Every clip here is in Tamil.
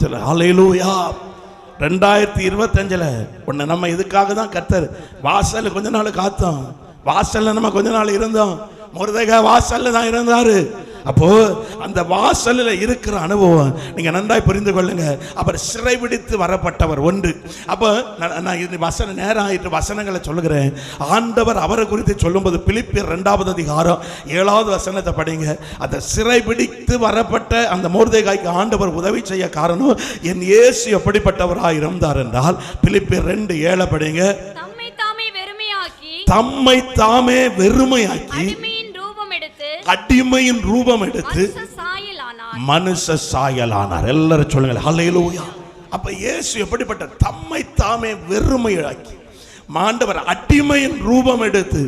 நாமத்தில் ஹல்லேலூயா. 2025 உன்னை நம்ம இதுக்காக தான் கர்த்தர் வாசல்ல கொஞ்ச நாள் காத்தோம். வாசல்ல நம்ம கொஞ்ச நாள் இருந்தோம். மொர்தெகாய் வாசல்ல தான் இருந்தாரு. அப்போ அந்த வாசல்ல இருக்கிற அனுபவம் நீங்க நன்றாய் புரிந்து கொள்ளுங்க. அவர் சிறைபிடித்து வரப்பட்டவர் ஒன்று. அப்போ நான் இது வசன நேரம் ஆயிட்டு வசனங்களை சொல்லுகிறேன். ஆண்டவர் அவரை குறித்து சொல்லும்போது பிலிப்பியர் 2வது அதிகாரம் 7வது வசனத்தை படிங்க. அந்த சிறைபிடித்து வரப்பட்ட அந்த மொர்தெகாய்க்கு ஆண்டவர் உதவி செய்ய காரணம் என் இயேசு எப்படிப்பட்டவராய் இருந்தார் என்றால் பிலிப்பியர் 2:7 படிங்க. தம்மை தாமே வெறுமையாக்கி அடிமையின் ரூபம் எடுத்து மனுஷ சாயலானார். எல்லாரும் சொல்லுங்க ஹல்லேலூயா. அப்ப இயேசு எப்படிப்பட்ட தம்மை தாமே வெறுமையாக்கி ஆண்டவர் அடிமையின் ரூபம் எடுத்து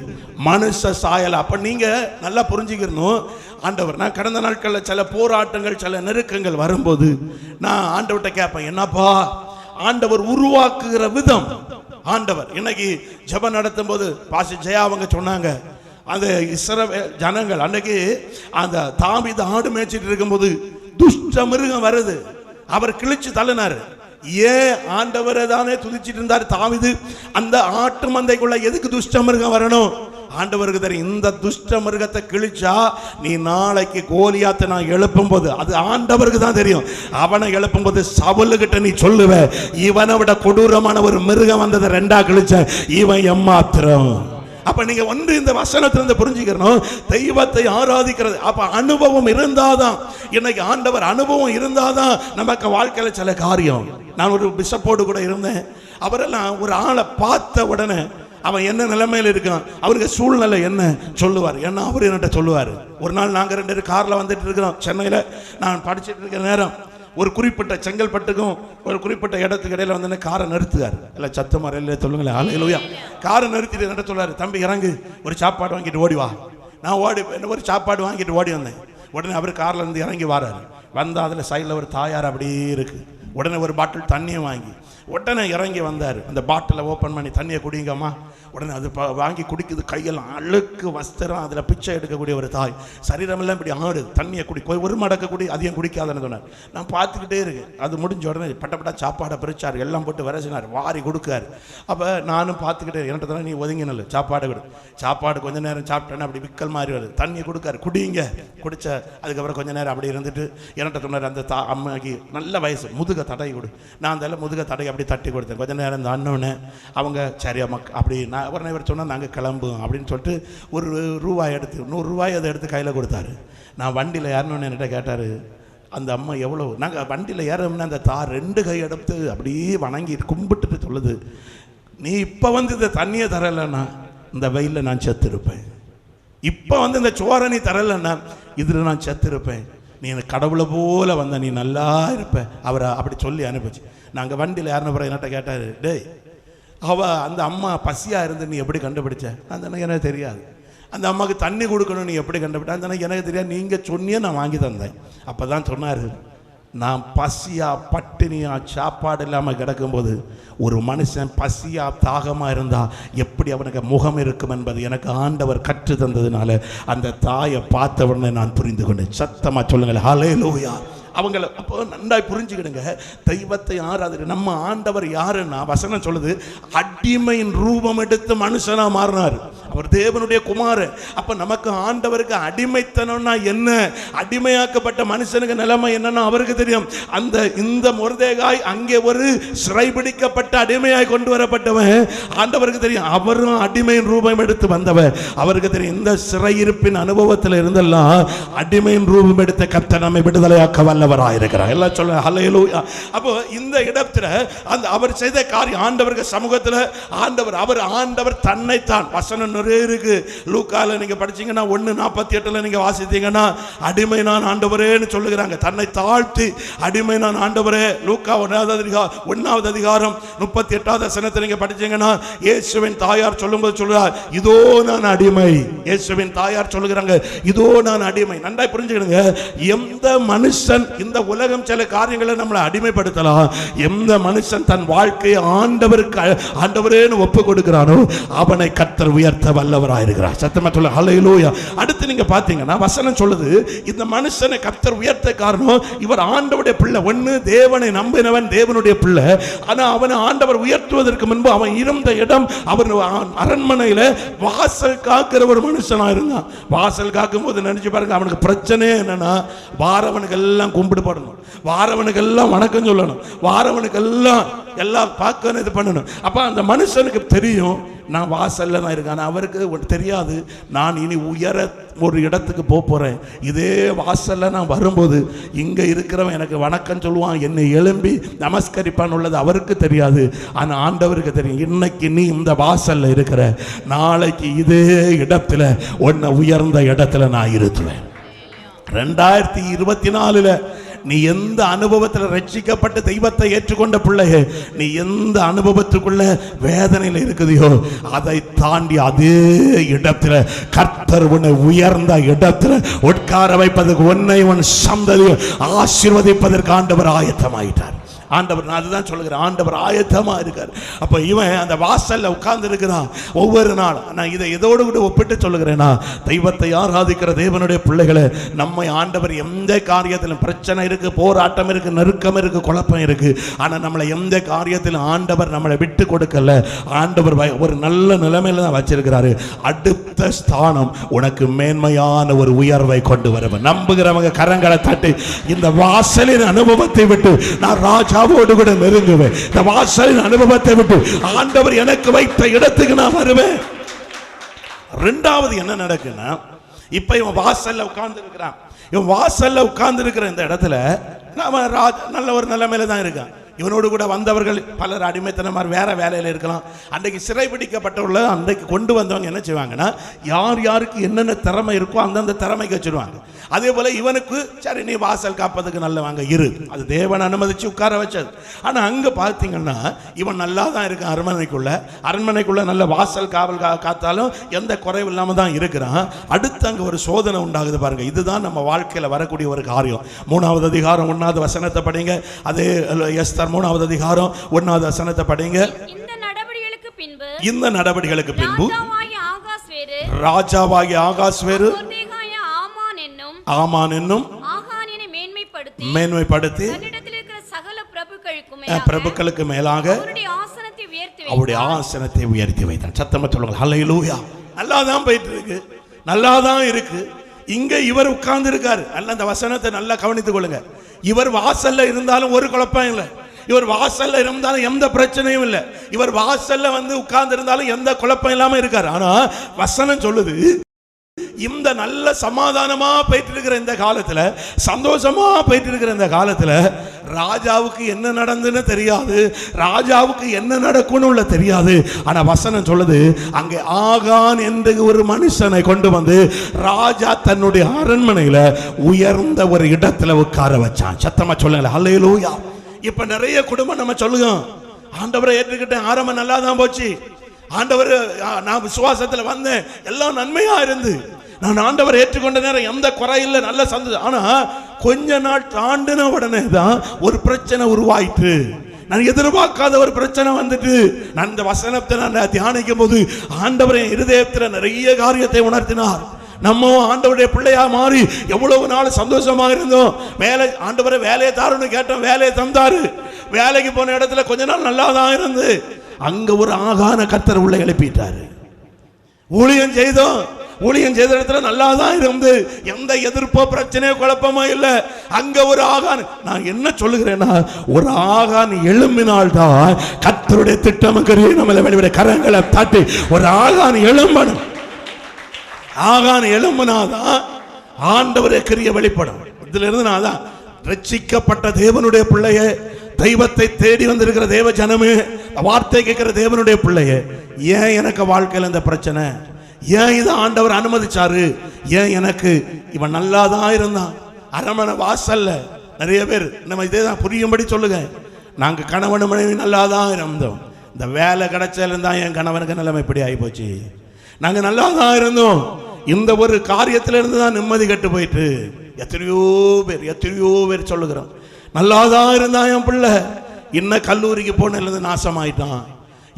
மனுஷ சாயல். அப்ப நீங்க நல்லா புரிஞ்சுக்கணும். ஆண்டவர் நான் கடந்த நாட்கள்ல சில போராட்டங்கள் சில நெருக்கங்கள் வரும்போது நான் ஆண்டவர்கிட்ட கேட்பேன், என்னப்பா ஆண்டவர் உருவாக்குகிற விதம். ஆண்டவர் இன்னைக்கு ஜெபம் நடத்தும் போது பாசி ஜெயா அவங்க சொன்னாங்க, அந்த இஸ்ரவேல் ஜனங்கள் அன்னைக்கு அந்த தாவீது ஆடு மேய்ச்சிட்டு இருக்கும்போது துஷ்ட மிருகம் வருது, அவர் கிழிச்சு தள்ளினார். ஏன் ஆண்டவரை தானே துதிச்சிட்டு இருந்தார் தாவீது. அந்த ஆட்டு மந்தைக்குள்ள எதுக்கு துஷ்ட மிருகம் வரணும்? ஆண்டவருக்கு தெரியும், இந்த துஷ்ட மிருகத்தை கிழிச்சா நீ நாளைக்கு கோலியாத்தை நான் எழுப்பும் போது அது ஆண்டவருக்கு தான் தெரியும். அவனை எழுப்பும் போது சவுலுகிட்ட நீ சொல்லுவ, இவனை விட கொடூரமான ஒரு மிருகம் வந்ததை 2ஆ கிழிச்ச, இவன் எம்மாத்திரம். அப்ப நீங்க ஒன்று இந்த வசனத்திலிருந்து புரிஞ்சுக்கணும், தெய்வத்தை ஆராதிக்கிறது. அப்ப அனுபவம் இருந்தாதான், இன்னைக்கு ஆண்டவர் அனுபவம் இருந்தாதான் நமக்கு வாழ்க்கையில சில காரியம். நான் ஒரு பிஷப்போடு கூட இருந்தேன். அவரெல்லாம் ஒரு ஆளை பார்த்த உடனே அவன் என்ன நிலைமையில இருக்கான், அவருக்கு சூழ்நிலை என்ன சொல்லுவார். ஏன்னா அவர் என்கிட்ட சொல்லுவார். ஒரு நாள் நாங்கள் 2 பேரும் கார்ல வந்துட்டு இருக்கிறோம் சென்னையில. நான் படிச்சுட்டு இருக்கிற நேரம் ஒரு குறிப்பிட்ட செங்கல்பட்டுக்கும் ஒரு குறிப்பிட்ட இடத்துக்கு இடையில வந்து காரை நிறுத்துவார். இல்லை சத்தமா இல்லை சொல்லுங்களேன் ஹல்லேலூயா. காரை நிறுத்திட்டு என்ன சொல்லுவார், தம்பி இறங்கு, ஒரு சாப்பாடு வாங்கிட்டு ஓடி வா. நான் ஓடி ஒரு சாப்பாடு வாங்கிட்டு ஓடி வந்தேன். உடனே அவர் கார்ல இருந்து இறங்கி வராரு. வந்தால் அதில் சைடில் ஒரு தாயார் அப்படியே இருக்கு. உடனே ஒரு பாட்டில் தண்ணியை வாங்கி உடனே இறங்கி வந்தார். அந்த பாட்டிலை ஓப்பன் பண்ணி தண்ணியை குடிங்கம்மா. உடனே அது வாங்கி குடிக்குது. கையெல்லாம் அழுக்கு வஸ்திரம், அதில் பிச்சை எடுக்கக்கூடிய ஒரு தாய், சரீரமெல்லாம் இப்படி ஆடு, தண்ணியை ஒரு மடக்க குடி, அதையும் குடிக்காதுன்னு சொன்னார். நான் பார்த்துக்கிட்டே இருக்கேன். அது முடிஞ்ச உடனே பட்டப்பட்டா சாப்பாடை பிரிச்சார், எல்லாம் போட்டு விரசினார், வாரி கொடுக்காரு. அப்போ நானும் பார்த்துக்கிட்டே என்கிட்ட தானே நீ ஒதுங்கினல சாப்பாடு கொடு. சாப்பாடு கொஞ்சம் நேரம் சாப்பிட்டேன்னா அப்படி விக்கல் மாதிரி வருது. தண்ணியை கொடுக்காரு, குடிங்க. குடிச்ச அதுக்கப்புறம் கொஞ்சம் நேரம் அப்படி இருந்துட்டு என்கிட்ட சொன்னார், அந்த அம்மாக்கு நல்ல வயசு, முதுக தடை கொடு. நான் அந்த முதுக தடை அப்படி தட்டி கொடுத்தேன். கொஞ்ச நேரம் இந்த அண்ணவனே அவங்க சரியா அப்படி நான் உடனே இவர் சொன்னால் நாங்கள் கிளம்புவோம் அப்படின்னு சொல்லிட்டு ஒரு ரூபாய் எடுத்து 100 ரூபாய் அதை எடுத்து கையில் கொடுத்தாரு. நான் வண்டியில் ஏறணுன்னு என்கிட்ட கேட்டார். அந்த அம்மா எவ்வளோ, நாங்கள் வண்டியில் ஏறணும்னா அந்த தார் 2 கை எடுத்து அப்படியே வணங்கி கும்பிட்டுட்டு சொல்லுது, நீ இப்போ வந்து இந்த தண்ணியை தரலைன்னா இந்த வெயிலில் நான் செத்துருப்பேன். இப்போ வந்து இந்த சோறை நீ தரலைன்னா இதில் நான் செத்துருப்பேன். நீ எனக்கு கடவுளை போல வந்த, நீ நல்லா இருப்ப. அவரை அப்படி சொல்லி அனுப்பிச்சு. நாங்கள் வண்டியில் ஏறின பிறகு என்கிட்ட கேட்டார், டேய் அந்த அம்மா பசியாக இருந்து நீ எப்படி கண்டுபிடிச்ச? அந்த எனக்கு தெரியாது. அந்த அம்மாவுக்கு தண்ணி கொடுக்கணும் நீ எப்படி கண்டுபிடிச்ச? அந்த எனக்கு தெரியாது. நீங்கள் சொன்னியே நான் வாங்கி தந்தேன். அப்போ தான் சொன்னார், நான் பசியா பட்டினியா சாப்பாடு இல்லாமல் கிடக்கும்போது ஒரு மனுஷன் பசியா தாகமாக இருந்தால் எப்படி அவனுக்கு முகம் இருக்கும் என்பது எனக்கு ஆண்டவர் கற்று தந்ததுனால அந்த தாயை பார்த்த உடனே நான் புரிந்து கொண்டேன். சத்தமாக சொல்லுங்கள் ஹல்லேலூயா. அவங்கள அப்போ நன்றாய் புரிஞ்சுக்கிடுங்க. தெய்வத்தை ஆராதிக்க நம்ம ஆண்டவர் யாருன்னா வசனம் சொல்லுது, அடிமையின் ரூபம் எடுத்து மனுஷனா மாறினார். அவர் தேவனுடைய குமாரன். அப்ப நமக்கு ஆண்டவருக்கு அடிமைத்தனம்னா என்ன, அடிமையாக்கப்பட்ட மனுஷனுக்கு நிலைமை என்னன்னா அவருக்கு தெரியும். இந்த மொர்தெகாய் அங்கே ஒரு சிறைபிடிக்கப்பட்ட அடிமையாய் கொண்டு வரப்பட்டவன் ஆண்டவருக்கு தெரியும். அவரும் அடிமையின் ரூபம் எடுத்து வந்தவர். அவருக்கு தெரியும் இந்த சிறையிருப்பின் அனுபவத்தில் இருந்தெல்லாம் அடிமையின் ரூபம் எடுத்த கர்த்தர் நம்மை விடுதலையாக்க வல்லவராயிருக்கிறார். எல்லாம் சொல்ல ஹல்லேலூயா. அப்போ இந்த இடத்துல அந்த அவர் செய்த காரியம் ஆண்டவருக்கு சமூகத்தில் ஆண்டவர் தன்னைத்தான் வசனம் நிறைய இருக்கு. லூக்கால நீங்க படிச்சீங்கன்னா 1:48 நீங்க வாசித்தீங்கன்னா அடிமை நான் ஆண்டவரேன்னு சொல்லுகிறாங்க. தன்னை தாழ்த்தி அடிமை நான் ஆண்டவரே. லூக்கா 1வது அதிகாரம் 38வது வசனத்தை நீங்க படிச்சீங்கன்னா இயேசுவின் தாயார் சொல்லும்போது சொல்றார், இதோ நான் அடிமை. இயேசுவின் தாயார் சொல்லுகிறாங்க, இதோ நான் அடிமை. நன்றாய் புரிஞ்சுக்கிடுங்க. எந்த மனுஷன் இந்த உலகம் சில காரியங்களை நம்மளை அடிமைப்படுத்தலாம். எந்த மனுஷன் தன் வாழ்க்கையை ஆண்டவரேன்னு ஒப்பு கொடுக்கிறானோ அவனை கர்த்தர் உயர்த்த வல்லவராயிருக்கிறார். சத்தமா சொல்ல ஹல்லேலூயா. அடுத்து நீங்க பாத்தீங்கன்னா வசனம் சொல்லுது, இந்த மனுஷனை கர்த்தர் உயர்த்த காரணம் இவர் ஆண்டவருடைய பிள்ளை. ஒன்னு தேவனை நம்பினவன், தேவனுடைய பிள்ளை. ஆனா அவனை ஆண்டவர் உயர்த்துவதற்கு முன்பு அவன் இருந்த இடம், அவர் அரண்மனையில வாசல் காக்கிற ஒரு மனுஷனா இருந்தான். வாசல் காக்கும் போது நினைச்சு பாருங்க, அவனுக்கு பிரச்சனை என்னன்னா வாரவனுக்கு எல்லாம் கும்பிடு போடணும், வாரவனுக்கு எல்லாம் வணக்கம் சொல்லணும், வாரவனுக்கு எல்லாம் பார்க்கணும், இது பண்ணணும். அப்ப அந்த மனுஷனுக்கு தெரியும் நான் வாசல்ல தான் இருக்கேன். அவருக்கு தெரியாது நான் இனி உயர ஒரு இடத்துக்கு போறேன். இதே வாசல்ல நான் வரும்போது இங்க இருக்கிறவன் எனக்கு வணக்கம் சொல்லுவான், என்னை எழும்பி நமஸ்கரிப்பான் உள்ளது அவருக்கு தெரியாது. ஆனா ஆண்டவருக்கு தெரியும். இன்னைக்கு நீ இந்த வாசல்ல இருக்கிற, நாளைக்கு இதே இடத்துல உன்னை உயர்ந்த இடத்துல நான் இருத்துவேன். 2024 நீ எந்த அனுபவத்தில் ரட்சிக்கப்பட்டு தெய்வத்தை ஏற்றுக்கொண்ட பிள்ளையே, நீ எந்த அனுபவத்துக்குள்ள வேதனையில் இருக்குதையோ அதை தாண்டி அதே இடத்துல கர்த்தர் உன்னை உயர்ந்த இடத்துல உட்கார வைப்பதற்கு, உன்னை உன் சந்ததியை ஆசீர்வதிப்பதற்கு ஆண்டவர் ஆயத்தமாயிட்டார். ஆண்டவர், நான் அதுதான் சொல்லுகிறேன், ஆண்டவர் ஆயத்தமா இருக்கார். அப்ப இவன் அந்த வாசல்ல உட்கார்ந்து இருக்கிறான். ஒவ்வொரு நாள் நான் இதை இதோடு கூட ஒப்பிட்டு சொல்லுகிறேன்னா, தெய்வத்தை ஆராதிக்கிற தேவனுடைய பிள்ளைகளை நம்மை ஆண்டவர் எந்த காரியத்திலும் பிரச்சனை இருக்கு, போராட்டம் இருக்கு, நெருக்கம் இருக்கு, குழப்பம் இருக்கு, ஆனா நம்மளை எந்த காரியத்திலும் ஆண்டவர் நம்மளை விட்டு கொடுக்கல. ஆண்டவர் ஒரு நல்ல நிலைமையில தான் வச்சிருக்கிறாரு. அடுத்த ஸ்தானம் உனக்கு மேன்மையான ஒரு உயர்வை கொண்டு வரவன். நம்புகிறவங்க கரங்களை தட்டி இந்த வாசலின் அனுபவத்தை விட்டு நான் ராஜாவோடு கூட நெருங்குவேன். இந்த வாசலின் அனுபவத்தை விட்டு ஆண்டவர் எனக்கு வைத்த இடத்துக்கு நான் வருவேன். ரெண்டாவது என்ன நடக்குன்னா, இப்ப இவன் வாசல்ல உட்கார்ந்து இருக்கிறான். இவன் வாசல்ல உட்கார்ந்து இருக்கிற இந்த இடத்துல நல்ல ஒரு நிலைமையில தான் இருக்கான். இவனோடு கூட வந்தவர்கள் பலர் அடிமைத்தனமார் வேற வேலையில் இருக்கலாம். அன்றைக்கு சிறைபிடிக்கப்பட்டவர்கள் அன்றைக்கு கொண்டு வந்தவங்க என்ன செய்வாங்கன்னா, யார் யாருக்கு என்னென்ன திறமை இருக்கோ அந்தந்த திறமைக்கு வச்சிருவாங்க. அதே போல இவனுக்கு சரி நீ வாசல் காப்பதுக்கு நல்லவங்க இரு, அது தேவன் அனுமதிச்சு உட்கார வச்சது. ஆனா அங்க பார்த்தீங்கன்னா இவன் நல்லா தான் இருக்கான். அரண்மனைக்குள்ள நல்ல வாசல் காவல் காத்தாலும் எந்த குறைவு இல்லாம தான் இருக்கிறான். அடுத்து அங்க ஒரு சோதனை உண்டாகுது பாருங்க. இதுதான் நம்ம வாழ்க்கையில வரக்கூடிய ஒரு காரியம். 3வது அதிகாரம் 1வது வசனத்தை படிங்க. அதே எஸ்தர் 3வது அதிகாரம் 1வது வசனத்தை படிங்க. இந்த நடவடிக்கைகளுக்கு பின்பு ராஜாவாகிய ஆகாஸ்வேரு ஆமான் என்னும் மேன்மைப்படுத்தி பிரபுக்களுக்கு மேலாக அவருடைய ஆசனத்தை உயர்த்தி வைத்தான். சத்தமா சொல்லுங்க ஹல்லேலூயா. நல்லாதான் போயிட்டு இருக்கு, நல்லாதான் இருக்கு. இங்க இவர் உட்கார்ந்து இருக்காரு. அல்ல அந்த வசனத்தை நல்லா கவனித்துக் கொள்ளுங்க. இவர் வாசல்ல இருந்தாலும் ஒரு குழப்பம் இல்லை, இவர் வாசல்ல இருந்தாலும் எந்த பிரச்சனையும் இல்லை, இவர் வாசல்ல வந்து உட்கார்ந்து இருந்தாலும் எந்த குழப்பம் இல்லாம இருக்காரு. ஆனா வசனம் சொல்லுது, இந்த நல்ல சமாதானமா போயிட்டு இருக்கிற இந்த காலத்துல, சந்தோஷமா போயிட்டு இருக்கிற இந்த காலத்துல ராஜாவுக்கு என்ன நடந்துன்னு தெரியாது, ராஜாவுக்கு என்ன நடக்கும்னு தெரியாது. ஆனா வசனம் சொல்லுது, அங்கே ஆகான் என்று ஒரு மனுஷனை கொண்டு வந்து ராஜா தன்னுடைய அரண்மனையில உயர்ந்த ஒரு இடத்துல உட்கார வச்சான். சத்தமா சொல்லுங்க ஹல்லேலூயா. இப்ப நிறைய குடும்பம் நம்ம சொல்லுவோம், ஆண்டவரை ஏற்றுக்கிட்டேன், ஆரம்பம் நல்லா தான் போச்சு, ஆண்டவர் நான் விசுவாசத்துல வந்தேன், எல்லாம் நன்மையா இருந்து நான் ஆண்டவர் ஏற்றுக்கொண்ட நேரம் எந்த குறை இல்லை, நல்ல சந்தோஷம். ஆனா கொஞ்ச நாள் தாண்டின உடனே தான் ஒரு பிரச்சனை உருவாயிட்டு, நான் எதிர்பார்க்காத ஒரு பிரச்சனை வந்துட்டு. நான் இந்த வசனத்தை நான் தியானிக்கும் போது ஆண்டவர் என் இருதயத்தில் நிறைய காரியத்தை உணர்த்தினார். நம்ம ஆண்டவருடைய பிள்ளையா மாறி எவ்வளவு நாள் சந்தோஷமா இருந்தோம். ஆண்டவரை வேலையை தாருன்னு கேட்டோம், வேலையை தந்தாரு. வேலைக்கு போன இடத்துல கொஞ்ச நாள் நல்லா தான் இருந்து அங்க ஒரு ஆகான கர்த்தர் உள்ள எழுப்பிட்டாரு. ஊழியம் செய்த இடத்துல நல்லா தான் இருந்து எந்த எதிர்ப்போ பிரச்சனையோ குழப்பமோ இல்லை. அங்க ஒரு ஆகான், நான் என்ன சொல்லுகிறேன்னா, ஒரு ஆகான் எழும்பினால்தான் கர்த்தருடைய திட்டம் நம்மளை கரங்களை தட்டி ஒரு ஆகான் எழும்பணும். ஆகான் எழும்பினாதான் ஆண்டவரே கிரிய வெளிப்படும். இதுல இருந்து நான் தான் ரட்சிக்கப்பட்ட தேவனுடைய பிள்ளையே, தெய்வத்தை தேடி வந்திருக்கிற தேவ ஜனமே, வார்த்தை கேட்கிற தேவனுடைய பிள்ளையே, ஏன் எனக்கு வாழ்க்கையில் இந்த பிரச்சனை, ஏன் இதை ஆண்டவர் அனுமதிச்சாரு, ஏன் எனக்கு இவன் நல்லா தான் இருந்தான். அரண்மனை வாசல்ல நிறைய பேர் நம்ம இதே தான் புரியும்படி சொல்லுங்க, நாங்க கணவன் மனைவி நல்லா தான் இருந்தோம், இந்த வேலை கிடைச்சல இருந்தா என் கணவனுக்கு நிலைமை இப்படி ஆகி போச்சு, நாங்க நல்லா தான் இருந்தோம், இந்த ஒரு காரியத்தில இருந்து தான் நிம்மதி கெட்டு போயிட்டு. எத்தனையோ பேர் சொல்லுகிறோம், நல்லாதான் இருந்தான் என் பிள்ளை, இன்னும் கல்லூரிக்கு போனதுலேருந்து நாசமாயிட்டான்,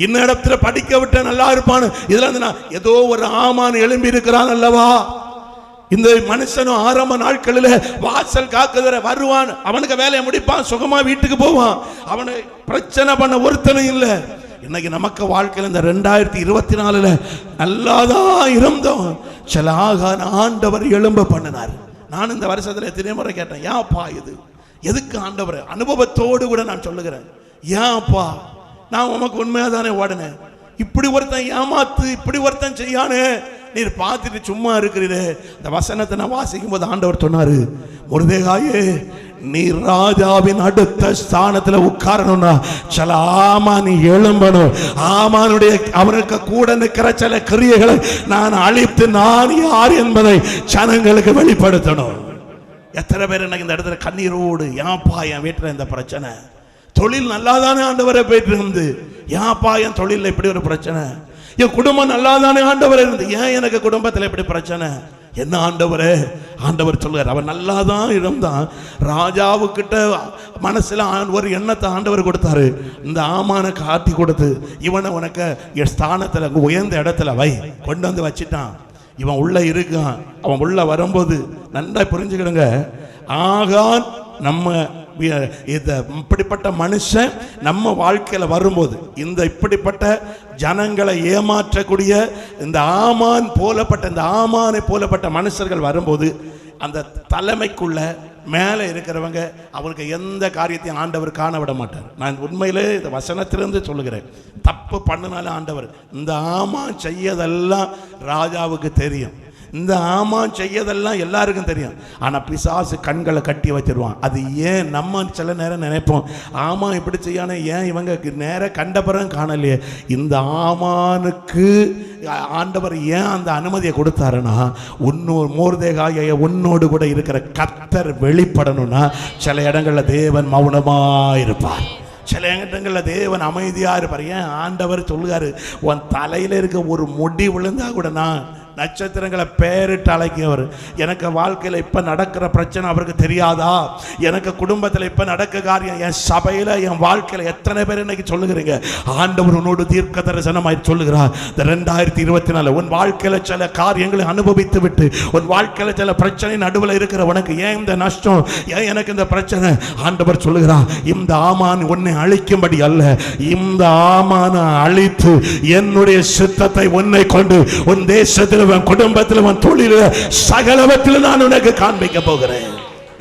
இன்ன இடத்துல படிக்க விட்ட நல்லா இருப்பான்னு இதுல இருந்து ஏதோ ஒரு ஆமான் எழும்பி இருக்கிறான் அல்லவா. இந்த மனுஷனும் ஆரம்ப நாட்களில் வாசல் காக்குகிற வருவான், அவனுக்கு வேலையை முடிப்பான், சுகமா வீட்டுக்கு போவான், அவனை பிரச்சனை பண்ண ஒருத்தனும் இல்லை. இன்னைக்கு நமக்கு வாழ்க்கையில் இந்த 2024 நல்லாதான் இருந்தோம், சில ஆண்டவர் எழும்ப பண்ணினார். நான் இந்த வருஷத்துல எத்தனை முறை கேட்டேன், ஏன்ப்பா இது, எதுக்கு ஆண்டவர்? அனுபவத்தோடு கூட நான் சொல்லுகிறேன், ஏன்ப்பா நான் உமக்கு உண்மையா தானே ஓடனேன், இப்படி ஒருத்தன் ஏமாத்து, இப்படி ஒருத்தன் செய்யானே, நீர் பார்த்துட்டு சும்மா இருக்கிறீரே. இந்த வசனத்தை நான் வாசிக்கும் போது ஆண்டவர் சொன்னாரு, மொர்தெகாயே நீ ராஜாவின் அடுத்த ஸ்தானத்துல உட்காரணும்னா சில ஆமான் எழும்பணும், ஆமானுடைய அவனுக்கு கூட நிற்கிற சில கிரியைகளை நான் அழித்து நான் யார் என்பதை ஜனங்களுக்கு வெளிப்படுத்தணும். எத்தனை பேர் எனக்கு இந்த இடத்துல கண்ணீரோடு, ஏன்ப்பா என் வீட்டில் இந்த பிரச்சனை, தொழில் நல்லா தானே ஆண்டவரை போயிட்டு இருந்து, ஏன்ப்பா என் தொழில் இப்படி ஒரு பிரச்சனை, என் குடும்பம் நல்லா தானே ஆண்டவர் இருந்து, ஏன் எனக்கு குடும்பத்தில் இப்படி பிரச்சனை, என்ன ஆண்டவரே? ஆண்டவர் சொல்றார், அவன் நல்லா தான் இருந்தான், ராஜாவுக்கிட்ட மனசுல ஒரு எண்ணத்தை ஆண்டவர் கொடுத்தாரு, இந்த ஆமானை காட்டி கொடுத்து இவனை உனக்கு ஸ்தானத்துல உயர்ந்த இடத்துல வை, கொண்டு வந்து வச்சிட்டான். இவன் உள்ள இருக்கான், அவன் உள்ள வரும்போது நல்லா புரிஞ்சுக்கிடுங்க, ஆகான் நம்ம இப்படிப்பட்ட மனுஷன் நம்ம வாழ்க்கையில வரும்போது, இந்த இப்படிப்பட்ட ஜனங்களை ஏமாற்றக்கூடிய இந்த ஆமான் போலப்பட்ட இந்த ஆமானை போலப்பட்ட மனுஷர்கள் வரும்போது, அந்த தலைமைக்குள்ள மேலே இருக்கிறவங்க அவருக்கு எந்த காரியத்தையும் ஆண்டவர் காண விட மாட்டார். நான் உண்மையிலே இந்த வசனத்திலிருந்து சொல்லுகிறேன், தப்பு பண்ணினாலும் ஆண்டவர், இந்த ஆமான் செய்யதெல்லாம் ராஜாவுக்கு தெரியும், இந்த ஆமான் செய்யதெல்லாம் எல்லாருக்கும் தெரியும், ஆனால் பிசாசு கண்களை கட்டி வச்சிருவான். அது ஏன் நம்ம சில நேரம் நினைப்போம், ஆமா இப்படி செய்யானே, ஏன் இவங்க நேரம் கண்டபுறம் காணலையே, இந்த ஆமானுக்கு ஆண்டவர் ஏன் அந்த அனுமதியை கொடுத்தாருன்னா, மொர்தெகாயை உன்னோடு கூட இருக்கிற கர்த்தர் வெளிப்படணும்னா சில இடங்கள்ல தேவன் மௌனமா இருப்பார், சில இடங்களில் தேவன் அமைதியா இருப்பார். ஏன் ஆண்டவர் சொல்லுகாரு, உன் தலையில இருக்க ஒரு முடி விழுந்தா கூட நான் நட்சத்திரங்களை பேரிட்டு அழைக்கிறவர், எனக்கு வாழ்க்கையில் இப்போ நடக்கிற பிரச்சனை அவருக்கு தெரியாதா, எனக்கு குடும்பத்தில் இப்போ நடக்க காரியம், என் சபையில் என் வாழ்க்கையில் எத்தனை பேர் இன்னைக்கு சொல்லுகிறீங்க, ஆண்டவர் உன்னோடு தீர்க்க தரிசனமாய் சொல்லுகிறார், இந்த 2024 உன் வாழ்க்கையில் சில காரியங்களை அனுபவித்து விட்டு, உன் வாழ்க்கையில் சில பிரச்சனை நடுவில் இருக்கிற உனக்கு ஏன் இந்த நஷ்டம், ஏன் எனக்கு இந்த பிரச்சனை, ஆண்டவர் சொல்லுகிறார், இந்த ஆமான் உன்னை அழிக்கும்படி அல்ல, இந்த ஆமானை அழித்து என்னுடைய சித்தத்தை உன்னை கொண்டு உன் தேசத்தில் குடும்பத்தில் தொழில சகலவத்தில் நான் உனக்கு காண்பிக்க போகிறேன்.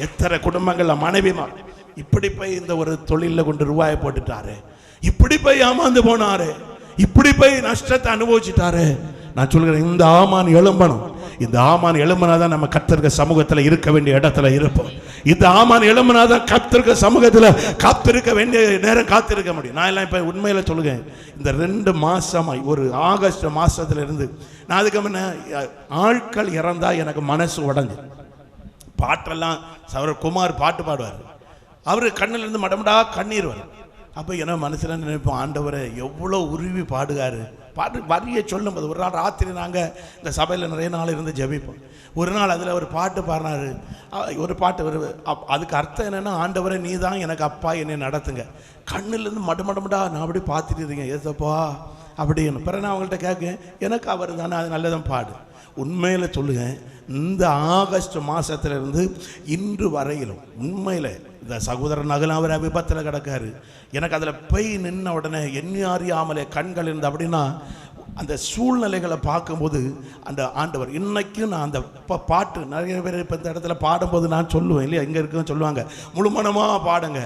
எத்தனை குடும்பங்கள்ல மனைவிமார் இப்படி போய் இந்த ஒரு தொழில கொண்டு ரூபாயை போட்டுட்டாரு, இப்படி போய் ஏமாந்து போனாரு, இப்படி போய் நஷ்டத்தை அனுபவிச்சுட்டாரு. நான் சொல்கிறேன், இந்த ஆமான் எழும்பணும், இந்த ஆமான் எழும்பினாதான் நம்ம கர்த்தருக்கு சமூகத்தில் இருக்க வேண்டிய இடத்துல இருப்போம். இந்த ஆமான் எழும்பினாதான் கர்த்தருக்கு சமூகத்தில் காத்திருக்க வேண்டிய நேரம் காத்திருக்க முடியும். நான் எல்லாம் இப்ப உண்மையில சொல்லுகிறேன், இந்த 2 மாசமாய் ஒரு ஆகஸ்ட் மாசத்துல இருந்து நான் அதுக்கு முன்ன ஆட்கள் இறந்தா எனக்கு மனசு உடஞ்சு, பாட்டெல்லாம் சவர் குமார் பாட்டு பாடுவார், அவரு கண்ணில் இருந்து மடமடா கண்ணீர் வரும். அப்போ என்ன மனசுல நினைப்போம், ஆண்டவரை எவ்வளோ உருவி பாடுகாரு, பாட்டு வரியை சொல்லும் போது. ஒரு நாள் ராத்திரி நாங்கள் இந்த சபையில் நிறைய நாள் இருந்து ஜெபிப்போம். ஒரு நாள் அதில் ஒரு பாட்டு பாடினாரு, ஒரு பாட்டு அதுக்கு அர்த்தம் என்னென்னா, ஆண்டவரை நீ தான் எனக்கு அப்பா, என்னை நடத்துங்க. கண்ணிலேருந்து மடமடமடா நான் அப்படி பார்த்துட்டு இருக்கேன், ஏசப்பா அப்படின்னு. பிறகு நான் அவங்கள்ட்ட கேட்கேன், எனக்கு அவர் தானே, அது நல்லதான் பாடு. உண்மையில் சொல்லுங்க, இந்த ஆகஸ்ட் மாதத்திலிருந்து இன்று வரையிலும் உண்மையில் இந்த சகோதரன் நகல் அவர் விபத்தில் கிடக்காரு, எனக்கு அதில் போய் நின்ன உடனே என்ன அறியாமலே கண்கள் இருந்து அப்படின்னா, அந்த சூழ்நிலைகளை பார்க்கும்போது அந்த ஆண்டவர் இன்னைக்கும் நான் அந்த பாட்டு நிறைய பேர் இப்போ இந்த இடத்துல பாடும்போது நான் சொல்லுவேன் இல்லையா, இங்கே இருக்குன்னு சொல்லுவாங்க, முழுமனமாக பாடுங்க.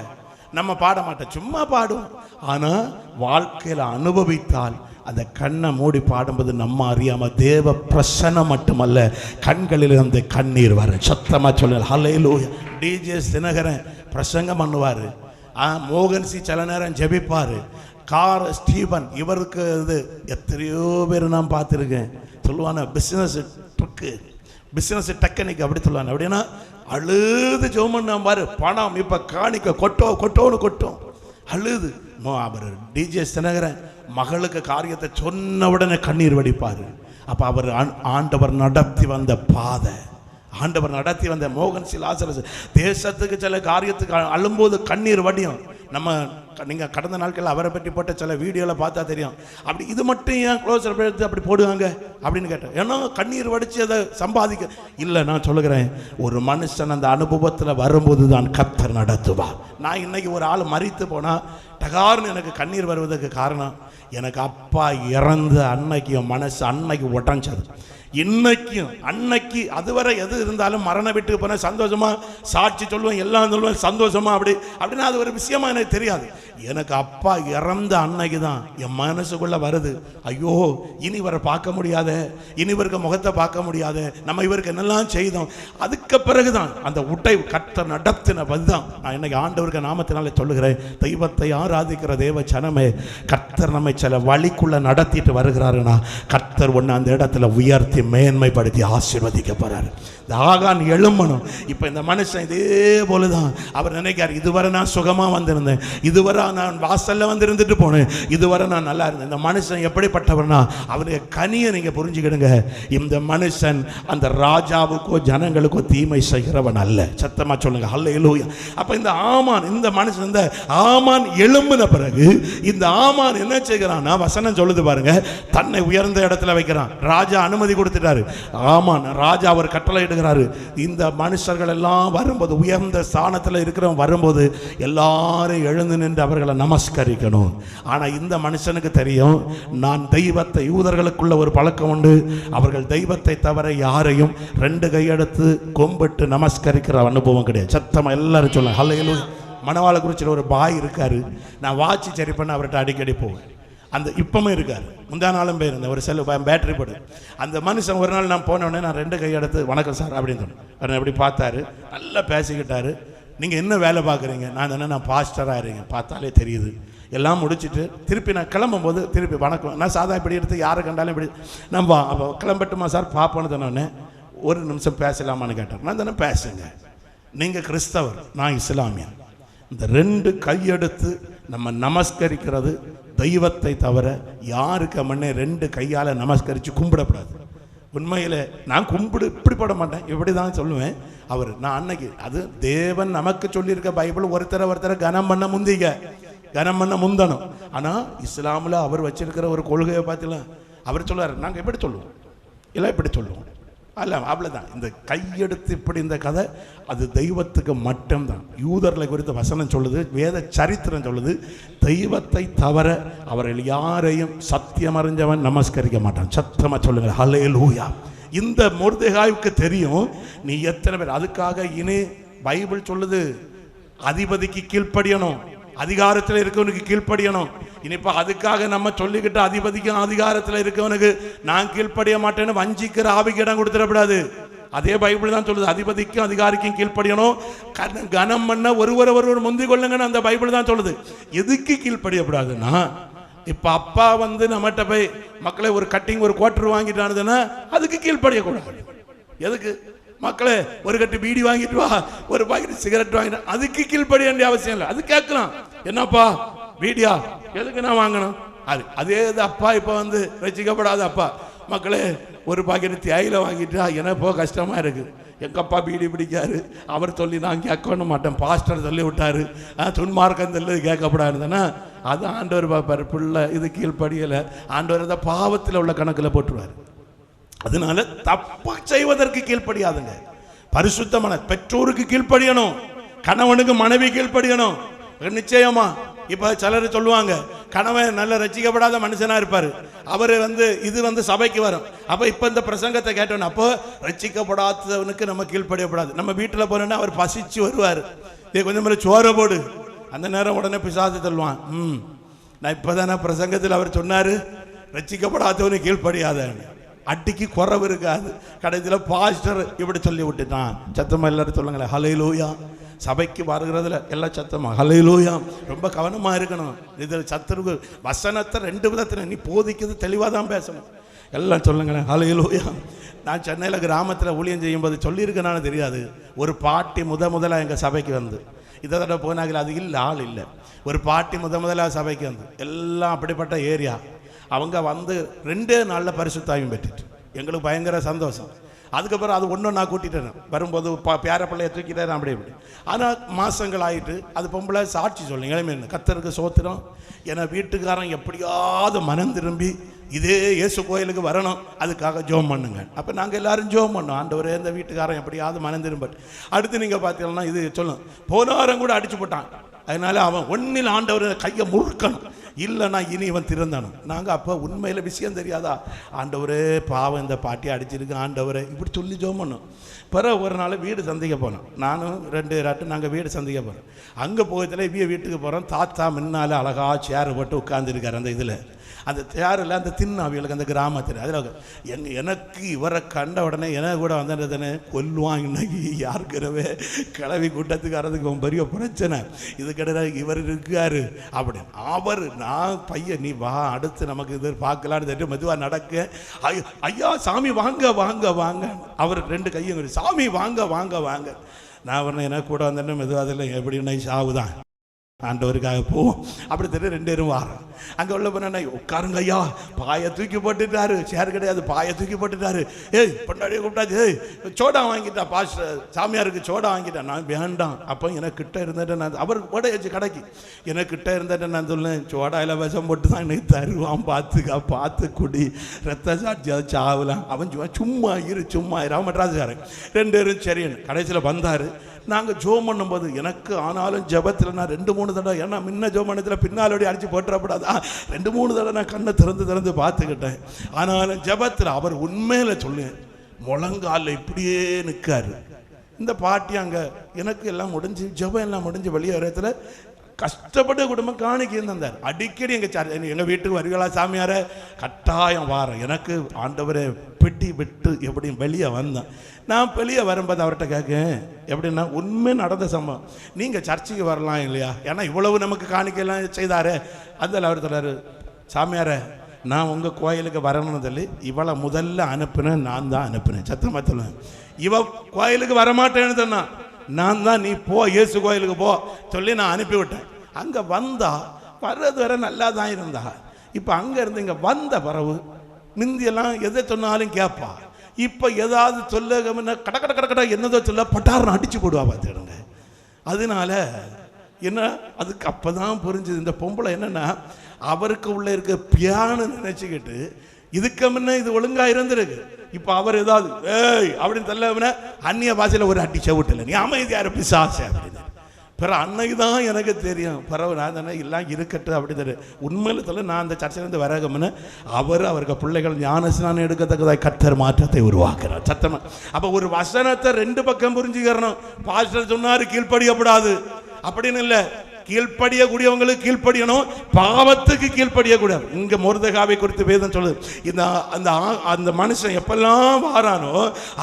நம்ம பாட மாட்டோம், சும்மா பாடுவோம். ஆனால் வாழ்க்கையில் அனுபவித்தால் அந்த கண்ணை மூடி பாடும்போது நம்ம அறியாம தேவ பிரசன்னம் மட்டுமல்ல, கண்களில் அந்த கண்ணீர் வர. சத்தமா சொல்லுங்க ஹல்லேலூயா. டிஜே தினகரன் பிரசங்கம் பண்ணுவார், மோகன் சி சில நேரம் ஜெபிப்பார், கார் ஸ்டீபன் இவருக்கு இது எத்தனையோ பேர் நான் பார்த்துருக்கேன். சொல்லுவான பிஸ்னஸ் ட்ரிக்கு, பிஸ்னஸ் டெக்னிக் அப்படி சொல்லுவாங்க. அப்படின்னா அழுது ஜோமன்னா பாரு, பணம் இப்போ காணிக்க கொட்டோன்னு கொட்டும் அழுது. அவர் டிஜே தினகரன் மகளுக்கு காரியத்தை சொன்ன உடனே கண்ணீர் வடிப்பார். அப்போ அவர் ஆண்டவர் நடத்தி வந்த பாதை, ஆண்டவர் நடத்தி வந்த மோகன் சி லாசரஸ் தேசத்துக்கு சில காரியத்துக்கு அழும்போது கண்ணீர் வடியும். நம்ம நீங்கள் கடந்த நாட்களில் அவரை பற்றி போட்ட சில வீடியோவில் பார்த்தா தெரியும். அப்படி இது மட்டும் ஏன் க்ளோஸர் எடுத்து அப்படி போடுவாங்க அப்படின்னு கேட்டேன். ஏன்னா கண்ணீர் வடித்து அதை சம்பாதிக்க இல்லை. நான் சொல்லுகிறேன், ஒரு மனுஷன் அந்த அனுபவத்தில் வரும்போது தான் கர்த்தர் நடத்துவா. நான் இன்னைக்கு ஒரு ஆள் மரித்து போனால் டகார்னு எனக்கு கண்ணீர் வருவதற்கு காரணம், எனக்கு அப்பா இறந்த அன்னைக்கு என் மனசு அன்னைக்கு உடஞ்சது. இன்னைக்கும் அன்னைக்கு அதுவரை எது இருந்தாலும் மரண வீட்டுக்கு போன சந்தோஷமா சாட்சி சொல்லுவேன், எல்லாம் சொல்லுவேன் சந்தோஷமா அப்படின்னா அது ஒரு விஷயமா எனக்கு தெரியாது. எனக்கு அப்பா இறந்த அன்னைக்கு தான் என் மனசுக்குள்ள வருது, ஐயோ இனி இவரை பார்க்க முடியாத, இனி இவருக்கு முகத்தை பார்க்க முடியாத, நம்ம இவருக்கு என்னெல்லாம் செய்தோம். அதுக்கு பிறகுதான் அந்த உட்டை கர்த்தர் நடத்தின பதிதான். நான் இன்னைக்கு ஆண்டவருக்கு நாமத்தினால சொல்லுகிறேன், தெய்வத்தை ஆராதிக்கிற தேவ ஜனமே, கர்த்தர் நம்மை சில வழிக்குள்ள நடத்திட்டு வருகிறாருன்னா கர்த்தர் ஒன்று அந்த இடத்துல உயர்த்தி மேன்மைப்படுத்தி ஆசீர்வதிக்க போறாரு. இந்த ஆகான் எழும்பணும். இப்போ இந்த மனுஷன் இதே போலதான் அவர் நினைக்காரு, இதுவரை நான் சுகமா வந்திருந்தேன், இதுவரை நான் வாசல்ல வந்து இருந்துட்டு போனேன், இதுவரை நான் நல்லா இருந்தேன். இந்த மனுஷன் எப்படிப்பட்டவர்னா அவருடைய கனியை நீங்க புரிஞ்சுக்கிடுங்க. இந்த மனுஷன் அந்த ராஜாவுக்கோ ஜனங்களுக்கோ தீமை செய்கிறவன் அல்ல. சத்தமா சொல்லுங்க ஹல்லேலூயா. அப்ப இந்த ஆமான், இந்த மனுஷன், இந்த ஆமான் எழும்பின பிறகு இந்த ஆமான் என்ன செய்கிறான்னா, வசனம் சொல்லுது பாருங்க, தன்னை உயர்ந்த இடத்துல வைக்கிறான். ராஜா அனுமதி கொடுத்துட்டாரு. ஆமான் ராஜா அவர் கட்டளை இடுகிறாரு, இந்த மனுஷர்கள் எல்லாம் வரும்போது, உயர்ந்த ஸ்தானத்தில் இருக்கிறவங்க வரும்போது எல்லாரும் எழுந்து நின்று அவர்களை நமஸ்கரிக்கணும். ஆனா இந்த மனுஷனுக்கு தெரியும், நான் தெய்வத்தை, யூதர்களுக்குள்ள ஒரு பழக்கம் உண்டு, அவர்கள் தெய்வத்தை தவிர யாரையும் ரெண்டு கையெடுத்து கும்பிட்டு நமஸ்கரிக்கிற அனுபவம் கிடையாது. சத்தமா எல்லாரும் சொல்லுங்க ஹல்லேலூயா. மணவாளக்குறிச்சியில் ஒரு பாய் இருக்காரு, நான் வாட்சி சரி பண்ண அவர்கிட்ட அடிக்கடி போவேன். அந்த இப்பவுமே இருக்கார், முந்தா நாளும் போயிருந்தேன், ஒரு செல்லு பேட்டரி போடு. அந்த மனுஷன் ஒரு நாள் நான் போன உடனே நான் ரெண்டு கையெடுத்து வணக்கம் சார் அப்படின்னு சொன்னேன். அவர் எப்படி பார்த்தாரு, நல்லா பேசிக்கிட்டாரு. நீங்கள் என்ன வேலை பார்க்குறீங்க? நான் என்ன, நான் பாஸ்டராக இருக்கேன், பார்த்தாலே தெரியுது. எல்லாம் முடிச்சுட்டு திருப்பி நான் கிளம்பும் போது திருப்பி வணக்கம், நான் சாதா இப்படி எடுத்து யாரை கண்டாலும் இப்படி நம்ம அப்போ கிளம்பட்டுமா சார் பார்ப்போன்னு சொன்னோடனே ஒரு நிமிஷம் பேசலாமான்னு கேட்டார். நான் தானே பேசுங்க, நீங்கள் கிறிஸ்தவர், நான் இஸ்லாமியன். இந்த ரெண்டு கையெடுத்து நம்ம நமஸ்கரிக்கிறது தெய்வத்தை தவிர யாருக்கு முன்னே ரெண்டு கையால் நமஸ்கரித்து கும்பிடப்படாது. உண்மையில் நான் கும்பிடு இப்படி போட மாட்டேன், இப்படி தான் சொல்லுவேன். அவர் நான் அன்னைக்கு அது தேவன் நமக்கு சொல்லியிருக்க பைபிள், ஒருத்தரை கனம் பண்ண முந்திங்க, கனம் பண்ண முந்தணும். ஆனால் இஸ்லாமில் அவர் வச்சிருக்கிற ஒரு கொள்கையை பார்த்தீங்களா, அவர் சொல்லுவார் நாங்கள் எப்படி சொல்லுவோம், இல்லை இப்படி சொல்லுவோம், அல்ல அவ்வளோதான். இந்த கையெடுத்து இப்படி இந்த கதை அது தெய்வத்துக்கு மட்டும்தான். யூதர்களை குறித்த வசனம் சொல்லுது, வேத சரித்திரம் சொல்லுது, தெய்வத்தை தவிர அவர்கள் யாரையும் சத்தியம் அறிஞ்சவன் நமஸ்கரிக்க மாட்டான். சத்தமாக சொல்லுங்க ஹல்லேலூயா. இந்த மொர்தெகாய்க்கு தெரியும் நீ எத்தனை பேர். அதுக்காக இனி பைபிள் சொல்லுது அதிபதிக்கு கீழ்ப்படியணும், அதிகாரத்தில் இருக்கவனுக்கு கீழ்ப்படியணும். இனிப்பா அதுக்காக நம்ம சொல்லிக்கிட்டு அதிபதிக்கும் அதிகாரத்தில் இருக்கவனுக்கு நான் கீழ்ப்படிய மாட்டேன்னு வஞ்சிக்கிற ஆவிக்கு இடம் கொடுத்துடக்கூடாது. அதே பைபிள் தான் சொல்லுது, அதிபதிக்கும் அதிகாரிக்கும் கீழ்ப்படியணும், கனம் பண்ண ஒருவர் முந்தி கொள்ளுங்கன்னு அந்த பைபிள் தான் சொல்லுது. எதுக்கு கீழ்ப்படியக்கூடாதுன்னா, இப்ப அப்பா வந்து நம்மகிட்ட போய் மக்களை ஒரு கட்டிங் ஒரு குவார்டர் வாங்கிட்டானுதுன்னா அதுக்கு கீழ்ப்படியக்கூடாது. எதுக்கு மக்களே ஒரு கட்டு பீடி வாங்கிட்டு வா, ஒரு பாக்கெட் சிகரெட் வாங்கிட்டு, அதுக்கு கீழ்ப்படிய வேண்டிய அவசியம் இல்லை. அது கேட்கலாம், என்னப்பா பீடியா எதுக்கு நான் வாங்கணும், அதே அப்பா இப்போ வந்து ரசிக்கப்படாத அப்பா மக்களே ஒரு பாக்கெட் தேயிலை வாங்கிட்டா எனப்போ கஷ்டமா இருக்கு, எங்கள் அப்பா பீடி பிடிக்காரு, அவர் சொல்லி நான் கேட்க மாட்டேன், பாஸ்டர் சொல்லி விட்டாரு, துன்மார்க்கம் சொல்லி கேட்கப்படாதுன்னா அது ஆண்டவர் பார்ப்பார். பிள்ளை இது கீழ்ப்படியலை, ஆண்டவர் அதை பாவத்தில் உள்ள கணக்கில் போட்டுருவார். அதனால தப்பா செய்வதற்கு கீழ்ப்படியாதுங்க. பரிசுத்தமான பெற்றோருக்கு கீழ்ப்படியணும், கணவனுக்கு மனைவி கீழ்ப்படியணும். நிச்சயமா இப்ப சிலர் சொல்லுவாங்க, கணவன் நல்ல ரசிக்கப்படாத மனுஷனா இருப்பாரு, அவரு வந்து இது வந்து சபைக்கு வரும். அப்ப இப்ப இந்த பிரசங்கத்தை கேட்டோம், அப்போ ரசிக்கப்படாதவனுக்கு நம்ம கீழ்ப்படியப்படாது. நம்ம வீட்டுல போனோம்னா அவர் பசிச்சு வருவார், கொஞ்சம் மேல சோற போடு, அந்த நேரம் உடனே பிசாசு தள்ளுவான். நான் இப்பதானே பிரசங்கத்தில் அவர் சொன்னாரு ரசிக்கப்படாதவனுக்கு கீழ்ப்படியாதன்னு. அடிக்கு குறவு இருக்காது. கடைசியில் பாஸ்டர் இப்படி சொல்லி விட்டுட்டான். சத்தமா எல்லாரும் சொல்லுங்களேன் ஹல்லேலூயா. சபைக்கு வருகிறதுல எல்லாம் சத்தமா ஹல்லேலூயா. ரொம்ப கவனமா இருக்கணும். இதில் சத்துருக்கு வசனத்தை ரெண்டு விதத்தில் நீ போதிக்கிறது தெளிவாக தான் பேசணும். எல்லாம் சொல்லுங்களேன் ஹல்லேலூயா. நான் சென்னையில் கிராமத்தில் ஊழியம் செய்யும்போது சொல்லியிருக்கேனான்னு தெரியாது, ஒரு பாட்டி முதலாக எங்கள் சபைக்கு வந்து, இதை தடவை போனாங்களே அது இல்லை, ஆள் இல்லை, ஒரு பாட்டி முதலாக சபைக்கு வந்து, எல்லாம் அப்படிப்பட்ட ஏரியா. அவங்க வந்து 2 நாளில் பரிசுத்தாவியம் பெற்றுட்டு எங்களுக்கு பயங்கர சந்தோஷம். அதுக்கப்புறம் அது ஒன்றும் நான் கூட்டிட்டேன் வரும்போது பேர பிள்ளைய தூக்கிட்டேன் அப்படி இப்படி. ஆனால் மாதங்கள் ஆகிட்டு அது பொம்பளை சாட்சி சொல்லுங்க இளமையான கர்த்தருக்கு சோத்திரம். ஏன்னா வீட்டுக்காரன் எப்படியாவது மனம் திரும்பி இதே இயேசு கோயிலுக்கு வரணும், அதுக்காக ஜோம் பண்ணுங்க. அப்போ நாங்கள் எல்லாரும் ஜோம் பண்ணோம், ஆண்டவரே இந்த வீட்டுக்காரன் எப்படியாவது மனம் திரும்பட்டு. அடுத்து நீங்கள் பார்த்தீங்கன்னா இது சொல்லும் போனாரம் கூட அடிச்சு போட்டான். அதனால அவன் ஒன்னில் ஆண்டவர் கையை முழுக்கணும், இல்லைன்னா இனி இவன் திறந்தானும். நாங்கள் அப்போ உண்மையில் விஷயம் தெரியாதா, ஆண்டவரே பாவம் இந்த பாட்டியை அடிச்சிருக்கு ஆண்டவரே இப்படி சொல்லி ஜோம் பண்ணோம். பிறகு ஒரு நாள் வீடு சந்திக்க போனோம், நானும் 2 ராட்டு நாங்கள் வீடு சந்திக்க போகிறோம். அங்கே போகத்தில் இவ்விய வீட்டுக்கு போகிறோம். தாத்தா முன்னால் அழகாக சேர் போட்டு உட்காந்துருக்காரு அந்த இதில், அந்த சேரில் அந்த தின்னாவிகளுக்கு அந்த கிராமத்தில். அதில் எனக்கு இவரை கண்ட உடனே எனக்கு கூட வந்ததுன்னு கொல்லுவாங்க இன்னைக்கு யாருக்கிறவே கிளவி கூட்டத்துக்கு வரதுக்கு பெரிய பிரச்சனை இது கிடையாது, இவர் இருக்காரு அப்படின்னு. அவர் நான் பையன் நீ வா அடுத்து நமக்கு இது பார்க்கலான்னு தெரியும் மெதுவாக நடக்க. ஐயா சாமி வாங்க வாங்க வாங்க, அவர் 2 கையும் சாமி வாங்க வாங்க வாங்க. நான் உடனே எனக்கு கூட வந்தேன்னு மெதுவாக இல்லை எப்படின்னா சாவுதான் ஆண்டவருக்காக போவோம் அப்படி தெரியும். 2 பேரும் வாரம் அங்கே உள்ள பண்ண உட்காருங்க ஐயா, பாயை தூக்கி போட்டுட்டாரு, சேர் கிடையாது பாயை தூக்கி போட்டுட்டாரு. ஏய் பொண்டாடியை கூப்பிட்டாச்சு, ஏய் சோடா வாங்கிட்டா பாஸ்டர் சாமியாருக்கு சோடா வாங்கிட்டேன். நான் வேண்டாம். அப்போ எனக்கு கிட்ட இருந்துட்டு நான் அவர் ஓடையாச்சு கடைக்கு, எனக்கு கிட்ட இருந்துட்டு நான் சொல்லேன் சோடாயில் விஷம் போட்டு தான் எனக்கு தருவான், பார்த்து குடி ரத்த சாட்சி அதை சாவலாம். அவன் சும்மா சும்மா அவன் மெட்ராஸுக்காரன். 2 பேரும் சரின்னு கடைசியில் வந்தார். நாங்கள் ஜோம் பண்ணும்போது எனக்கு ஆனாலும் ஜபத்தில் நான் 2-3 தடவை, ஏன்னா முன்ன ஜோம் பண்ணத்தில் பின்னாலோடி அடித்து போட்டுறப்படாதா 2-3 தடவை நான் கண்ணை திறந்து பார்த்துக்கிட்டேன். ஆனாலும் ஜபத்தில் அவர் உண்மையில் சொல்லு முழங்காலில் இப்படியே நிற்காரு. இந்த பாட்டி அங்கே எனக்கு எல்லாம் முடிஞ்சு ஜபம் எல்லாம் முடிஞ்சு வெளியே வரத்துல கஷ்டப்பட்ட குடும்பம் காணிக்கையும் தந்தார். அடிக்கடி எங்கள் வீட்டுக்கு வருகளா சாமியார கட்டாயம் வாரம். எனக்கு ஆண்டவரை பெட்டி விட்டு எப்படியும் வெளியே வந்தேன். நான் வெளியே வரும்போது அவர்கிட்ட கேட்கேன் எப்படின்னா உண்மை நடந்த சம்பவம், நீங்கள் சர்ச்சுக்கு வரலாம் இல்லையா, ஏன்னா இவ்வளவு நமக்கு காணிக்கையெல்லாம் செய்தாரு. அதில் அவர் சொல்றாரு சாமியார நான் உங்கள் கோயிலுக்கு வரணும்னு சொல்லி இவளை முதல்ல அனுப்புனேன், நான் தான் அனுப்புனேன். சத்தமத்தில் இவ கோயிலுக்கு வரமாட்டேன்னு சொன்னான், நான் தான் நீ போ இயேசு கோயிலுக்கு போ சொல்லி நான் அனுப்பிவிட்டேன். அங்கே வந்தா வர்றது வர நல்லா தான் இருந்தா. இப்போ அங்கே இருந்து இங்கே வந்த பிறகு மிந்தியெல்லாம் எதை சொன்னாலும் கேட்பா. இப்போ ஏதாவது சொல்ல கட கட கட கட என்னதோ சொல்ல பட்டாரன்னு அடிச்சு போடுவா பார்த்துடுங்க. அதனால என்ன அதுக்கு அப்போ தான் புரிஞ்சுது இந்த பொம்பளை என்னென்னா அவருக்கு உள்ள இருக்க பியான்னு நினச்சிக்கிட்டு இதுக்கு முன்ன இது ஒழுங்காக இருந்திருக்கு. இப்போ அவர் ஏதாவது ஏய் அப்படின்னு தள்ள அந்நிய பாஷையில் ஒரு அடி செவிட்டில்லை, நீ அமைதியார பிசாசு அப்படின்னு. பிற அன்னைக்கு தான் எனக்கு தெரியும் பிறகு நான் தானே எல்லாம் இருக்கட்டும் அப்படி தெரியும். உண்மையில் சொல்ல நான் அந்த சர்ச்சையிலேருந்து வரகம்னு அவருக்கு பிள்ளைகள் ஞானஸ்நானம் எடுக்கத்தக்கதாக கர்த்தர் மாற்றத்தை உருவாக்குறார். சத்தமா அப்போ ஒரு வசனத்தை 2 பக்கம் புரிஞ்சுக்கிறணும். பாஸ்டர் சொன்னார் கீழ்ப்படியப்படாது அப்படின்னு இல்லை, கீழ்ப்படியக்கூடியவங்களுக்கு கீழ்ப்படியணும், பாவத்துக்கு கீழ்ப்படியக்கூடாது. இங்கே மொர்தெகாவை குறித்து வேதம் சொல்லுது. அந்த மனுஷன் எப்பெல்லாம் வாரானோ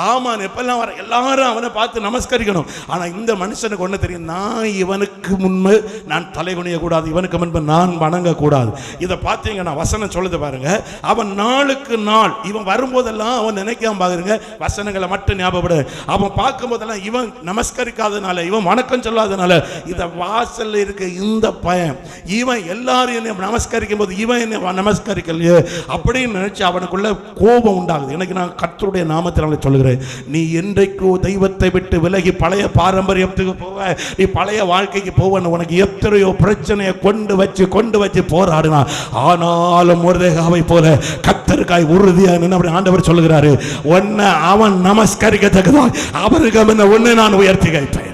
ஆமான் எப்பெல்லாம் வர எல்லாரும் அவனை பார்த்து நமஸ்கரிக்கணும். ஆனால் இந்த மனுஷனுக்கு ஒன்று தெரியும், நான் இவனுக்கு முன்பு நான் தலைகுனியக்கூடாது, இவனுக்கு முன்பு நான் வணங்கக்கூடாது. இதை பார்த்தீங்கன்னா வசனம் சொல்லுது பாருங்க, அவன் நாளுக்கு நாள் இவன் வரும்போதெல்லாம் அவன் நினைக்காம பாருங்க வசனங்களை மட்டும் ஞாபகப்படு. அவன் பார்க்கும்போதெல்லாம் இவன் நமஸ்கரிக்காதனால இவன் வணக்கம் சொல்லாதனால இதை வாசல் இந்த பயம் இவன் எல்லாரும் என்னை நமஸ்கரிக்கும் போது இவன் என்னை நமஸ்கரிக்கலையே அப்படின்னு நினைச்சு அவனுக்குள்ள கோபம் உண்டாகுது. எனக்கு நான் கர்த்தருடைய நாமத்தினால சொல்லுகிறேன், நீ என்றைக்கோ தெய்வத்தை விட்டு விலகி பழைய பாரம்பரியத்துக்கு போவ, நீ பழைய வாழ்க்கைக்கு போவன்னு உனக்கு எத்தனையோ பிரச்சனையை கொண்டு வச்சு போராடினா, ஆனாலும் மொர்தெகாவை போல கர்த்தருக்காய் உறுதியா நின்று ஆண்டவர் சொல்லுகிறாரு, உன்னை அவன் நமஸ்கரிக்கத்தக்கதா அவருக்கு ஒன்னு நான் உயர்த்தி வைப்பேன்.